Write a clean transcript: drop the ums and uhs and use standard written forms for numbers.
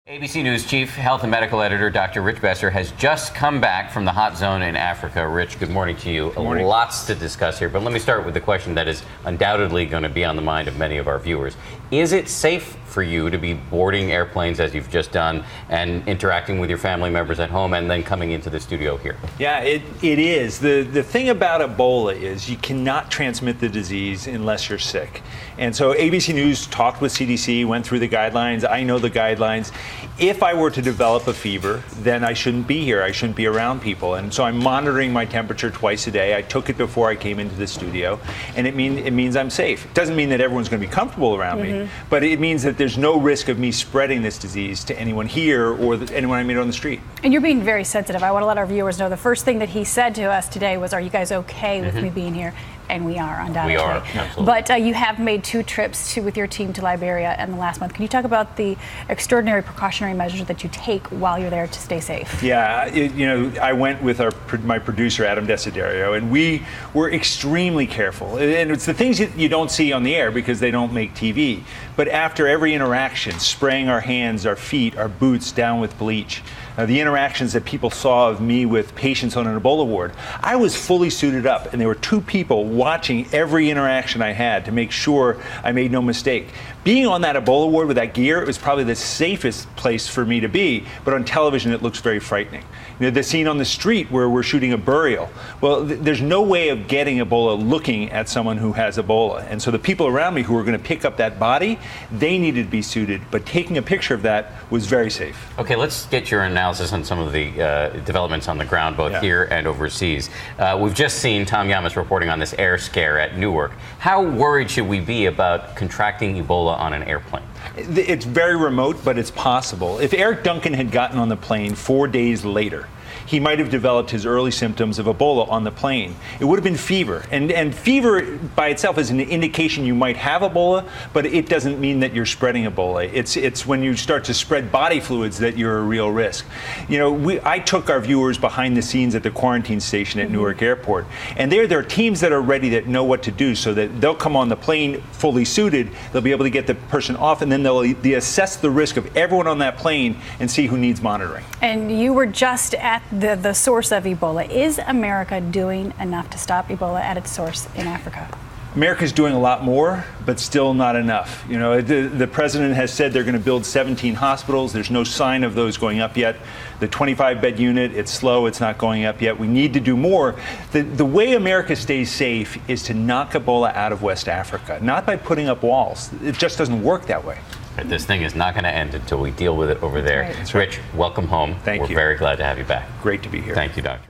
ABC News Chief Health and Medical Editor Dr. Rich Besser has just come back from the hot zone in Africa. Rich, good morning to you. Good morning. Lots to discuss here, but let me start with the question that is undoubtedly going to be on the mind of many of our viewers. Is it safe for you to be boarding airplanes as you've just done and interacting with your family members at home and then coming into the studio here? Yeah, it is. The thing about Ebola is you cannot transmit the disease unless you're sick. And so ABC News talked with CDC, went through the guidelines. I know the guidelines. If I were to develop a fever, then I shouldn't be here. I shouldn't be around people. And so I'm monitoring my temperature twice a day. I took it before I came into the studio, and it means I'm safe. It doesn't mean that everyone's going to be comfortable around me, but it means that there's no risk of me spreading this disease to anyone here or anyone I meet on the street. And you're being very sensitive. I want to let our viewers know the first thing that he said to us today was, "Are you guys okay with me being here?" And we are, undoubtedly. We are, absolutely. But you have made 2 trips with your team to Liberia in the last month. Can you talk about the extraordinary precautionary measures that you take while you're there to stay safe? Yeah, I went with my producer, Adam Desiderio, and we were extremely careful. And it's the things you don't see on the air because they don't make TV. But after every interaction, spraying our hands, our feet, our boots down with bleach, the interactions that people saw of me with patients on an Ebola ward, I was fully suited up, and there were 2 people watching every interaction I had to make sure I made no mistake. Being on that Ebola ward with that gear, it was probably the safest place for me to be, but on television it looks very frightening. The scene on the street where we're shooting a burial, well, there's no way of getting Ebola looking at someone who has Ebola. And so the people around me who were going to pick up that body, they needed to be suited, but taking a picture of that was very safe. Okay, let's get your analysis on some of the developments on the ground, both here and overseas. We've just seen Tom Yamas reporting on this air scare at Newark. How worried should we be about contracting Ebola on an airplane? It's very remote, but it's possible. If Eric Duncan had gotten on the plane 4 days later, he might have developed his early symptoms of Ebola on the plane. It would have been fever. And fever by itself is an indication you might have Ebola, but it doesn't mean that you're spreading Ebola. It's when you start to spread body fluids that you're a real risk. I took our viewers behind the scenes at the quarantine station at Newark Airport. And there are teams that are ready that know what to do so that they'll come on the plane fully suited. They'll be able to get the person off, and then they'll assess the risk of everyone on that plane and see who needs monitoring. And you were just at the source of Ebola. Is America doing enough to stop Ebola at its source in Africa? America's doing a lot more, but still not enough. The president has said they're going to build 17 hospitals. There's no sign of those going up yet. The 25-bed unit, it's slow. It's not going up yet. We need to do more. The way America stays safe is to knock Ebola out of West Africa, not by putting up walls. It just doesn't work that way. This thing is not going to end until we deal with it over there. That's right. Rich, welcome home. Thank you. We're very glad to have you back. Great to be here. Thank you, Doctor.